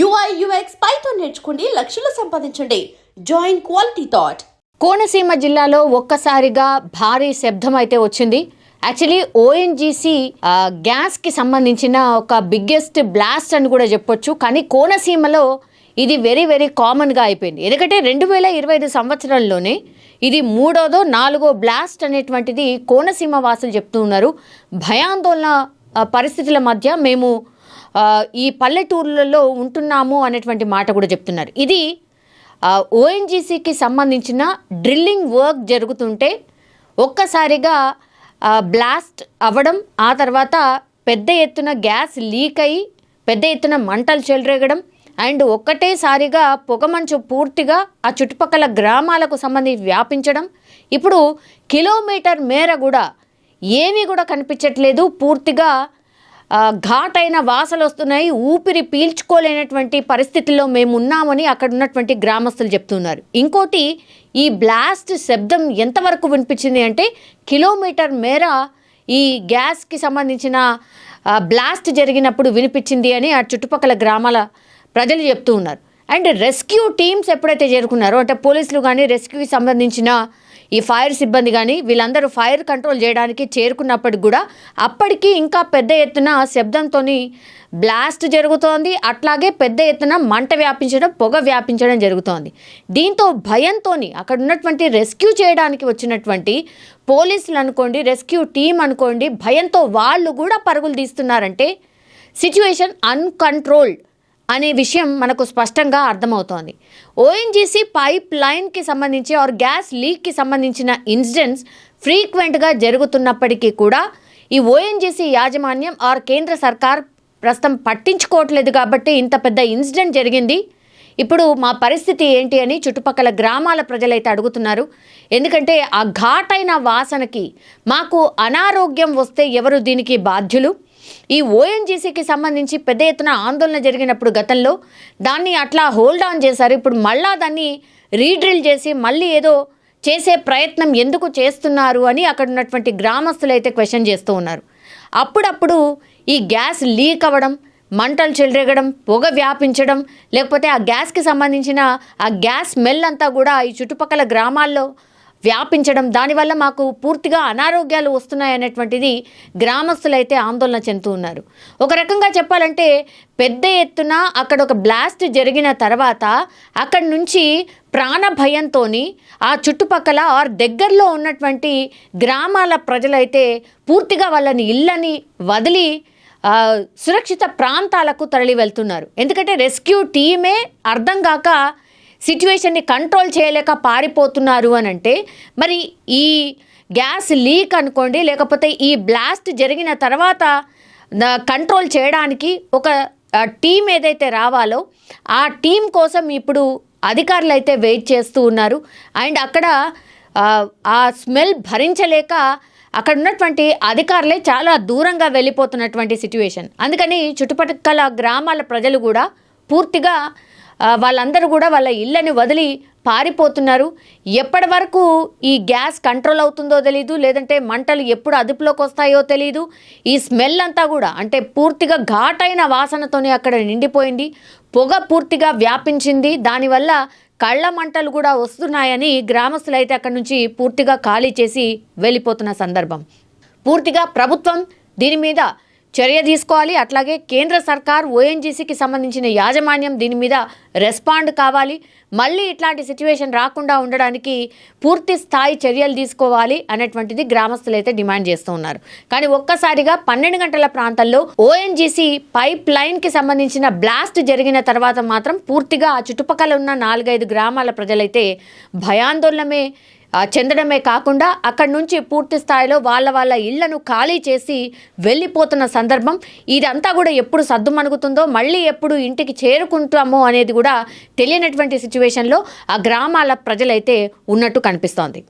UI UX Python నేర్చుకోండి, లక్షలు సంపాదించండి. Join quality thought. కోనసీమ జిల్లాలో ఒక్కసారిగా భారీ శబ్దం అయితే వచ్చింది. యాక్చువల్లీ ఓఎన్జీసీ గ్యాస్కి సంబంధించిన ఒక బిగ్గెస్ట్ బ్లాస్ట్ అని కూడా చెప్పొచ్చు. కానీ కోనసీమలో ఇది వెరీ వెరీ కామన్గా అయిపోయింది. ఎందుకంటే 2025 సంవత్సరంలోనే ఇది 3వ 4వ బ్లాస్ట్ అనేటువంటిది కోనసీమ వాసులు చెప్తూ ఉన్నారు. భయాందోళన పరిస్థితుల మధ్య మేము ఈ పల్లెటూర్లలో ఉంటున్నాము అనేటువంటి మాట కూడా చెప్తున్నారు. ఇది ఓఎన్జీసీకి సంబంధించిన డ్రిల్లింగ్ వర్క్ జరుగుతుంటే ఒక్కసారిగా బ్లాస్ట్ అవ్వడం, ఆ తర్వాత పెద్ద ఎత్తున గ్యాస్ లీక్ అయ్యి పెద్ద ఎత్తున మంటలు చెలరేగడం అండ్ ఒక్కటేసారిగా పొగమంచు పూర్తిగా ఆ చుట్టుపక్కల గ్రామాలకు సంబంధించి వ్యాపించడం. ఇప్పుడు కిలోమీటర్ మేర కూడా ఏమీ కూడా కనిపించట్లేదు. పూర్తిగా ఘాటైన వాసనలు వస్తున్నాయి. ఊపిరి పీల్చుకోలేనటువంటి పరిస్థితుల్లో మేము ఉన్నామని అక్కడ ఉన్నటువంటి గ్రామస్తులు చెప్తున్నారు. ఇంకోటి, ఈ బ్లాస్ట్ శబ్దం ఎంతవరకు వినిపించింది అంటే కిలోమీటర్ మేర ఈ గ్యాస్కి సంబంధించిన బ్లాస్ట్ జరిగినప్పుడు వినిపించింది అని ఆ చుట్టుపక్కల గ్రామాల ప్రజలు చెప్తూ ఉన్నారు. అండ్ రెస్క్యూ టీమ్స్ ఎప్పుడైతే చేరుకున్నారో, అంటే పోలీసులు కానీ రెస్క్యూకి సంబంధించిన ఈ ఫైర్ సిబ్బంది కానీ వీళ్ళందరూ ఫైర్ కంట్రోల్ చేయడానికి చేరుకున్నప్పటికి కూడా అప్పటికి ఇంకా పెద్ద ఎత్తున శబ్దంతో బ్లాస్ట్ జరుగుతోంది. అట్లాగే పెద్ద ఎత్తున మంట వ్యాపించడం, పొగ వ్యాపించడం జరుగుతోంది. దీంతో భయంతో అక్కడ ఉన్నటువంటి రెస్క్యూ చేయడానికి వచ్చినటువంటి పోలీసులు అనుకోండి, రెస్క్యూ టీం అనుకోండి, భయంతో వాళ్ళు కూడా పరుగులు తీస్తున్నారంటే సిచ్యువేషన్ అన్కంట్రోల్డ్ అనే విషయం మనకు స్పష్టంగా అర్థమవుతోంది. ఓఎన్జీసీ పైప్ లైన్కి సంబంధించి ఆర్ గ్యాస్ లీక్కి సంబంధించిన ఇన్సిడెంట్స్ ఫ్రీక్వెంట్గా జరుగుతున్నప్పటికీ కూడా ఈ ఓఎన్జీసీ యాజమాన్యం ఆర్ కేంద్ర సర్కార్ ప్రస్తుతం పట్టించుకోవట్లేదు కాబట్టి ఇంత పెద్ద ఇన్సిడెంట్ జరిగింది. ఇప్పుడు మా పరిస్థితి ఏంటి అని చుట్టుపక్కల గ్రామాల ప్రజలైతే అడుగుతున్నారు. ఎందుకంటే ఆ ఘాటైన వాసనకి మాకు అనారోగ్యం వస్తే ఎవరు దీనికి బాధ్యులు? ఈ ఓఎన్జీసీకి సంబంధించి పెద్ద ఎత్తున ఆందోళన జరిగినప్పుడు గతంలో దాన్ని అట్లా హోల్డ్ ఆన్ చేశారు. ఇప్పుడు మళ్ళా దాన్ని రీడ్రిల్ చేసి మళ్ళీ ఏదో చేసే ప్రయత్నం ఎందుకు చేస్తున్నారు అని అక్కడ ఉన్నటువంటి గ్రామస్తులు అయితే క్వశ్చన్ చేస్తూ ఉన్నారు. అప్పుడప్పుడు ఈ గ్యాస్ లీక్ అవ్వడం, మంటలు చెలరేగడం, పొగ వ్యాపించడం, లేకపోతే ఆ గ్యాస్కి సంబంధించిన ఆ గ్యాస్ స్మెల్ అంతా కూడా ఈ చుట్టుపక్కల గ్రామాల్లో వ్యాపించడం, దానివల్ల మాకు పూర్తిగా అనారోగ్యాలు వస్తున్నాయనేటువంటిది గ్రామస్తులు అయితే ఆందోళన చెందుతూ ఉన్నారు. ఒక రకంగా చెప్పాలంటే పెద్ద ఎత్తున అక్కడ ఒక బ్లాస్ట్ జరిగిన తర్వాత అక్కడి నుంచి ప్రాణ భయంతో ఆ చుట్టుపక్కల ఆర్ దగ్గరలో ఉన్నటువంటి గ్రామాల ప్రజలైతే పూర్తిగా వాళ్ళని ఇళ్ళని వదిలి సురక్షిత ప్రాంతాలకు తరలి వెళ్తున్నారు. ఎందుకంటే రెస్క్యూ టీమే అర్థం కాక సిచ్యువేషన్ని కంట్రోల్ చేయలేక పారిపోతున్నారు అని అంటే, మరి ఈ గ్యాస్ లీక్ అనుకోండి, లేకపోతే ఈ బ్లాస్ట్ జరిగిన తర్వాత కంట్రోల్ చేయడానికి ఒక టీం ఏదైతే రావాలో ఆ టీం కోసం ఇప్పుడు అధికారులు అయితే వెయిట్ చేస్తూ ఉన్నారు. అండ్ అక్కడ ఆ స్మెల్ భరించలేక అక్కడ ఉన్నటువంటి అధికారులే చాలా దూరంగా వెళ్ళిపోతున్నటువంటి సిచ్యువేషన్. అందుకని చుట్టుపక్కల గ్రామాల ప్రజలు కూడా పూర్తిగా వాళ్ళందరూ కూడా వాళ్ళ ఇళ్ళని వదిలి పారిపోతున్నారు. ఎప్పటి వరకు ఈ గ్యాస్ కంట్రోల్ అవుతుందో తెలీదు, లేదంటే మంటలు ఎప్పుడు అదుపులోకి వస్తాయో తెలీదు. ఈ స్మెల్ అంతా కూడా అంటే పూర్తిగా ఘాటైన వాసనతోనే అక్కడ నిండిపోయింది. పొగ పూర్తిగా వ్యాపించింది. దానివల్ల కళ్ళ మంటలు కూడా వస్తున్నాయని గ్రామస్తులు అయితే అక్కడి నుంచి పూర్తిగా ఖాళీ చేసి వెళ్ళిపోతున్న సందర్భం. పూర్తిగా ప్రభుత్వం దీని మీద చర్య తీసుకోవాలి. అట్లాగే కేంద్ర సర్కార్ ఓఎన్జీసీకి సంబంధించిన యాజమాన్యం దీని మీద రెస్పాండ్ కావాలి. మళ్ళీ ఇట్లాంటి సిచ్యువేషన్ రాకుండా ఉండడానికి పూర్తి స్థాయి చర్యలు తీసుకోవాలి అనేటువంటిది గ్రామస్తులు అయితే డిమాండ్ చేస్తూ ఉన్నారు. కానీ ఒక్కసారిగా 12 గంటల ప్రాంతంలో ఓఎన్జీసీ పైప్ లైన్కి సంబంధించిన బ్లాస్ట్ జరిగిన తర్వాత మాత్రం పూర్తిగా ఆ చుట్టుపక్కల ఉన్న 4-5 గ్రామాల ప్రజలైతే భయాందోళనమే చెందడమే కాకుండా అక్కడి నుంచి పూర్తి స్థాయిలో వాళ్ళ ఇళ్లను ఖాళీ చేసి వెళ్ళిపోతున్న సందర్భం. ఇదంతా కూడా ఎప్పుడు సద్దుమణుగుతుందో, మళ్ళీ ఎప్పుడు ఇంటికి చేరుకుంటామో అనేది కూడా తెలియనటువంటి సిచ్యువేషన్లో ఆ గ్రామాల ప్రజలైతే ఉన్నట్టు కనిపిస్తోంది.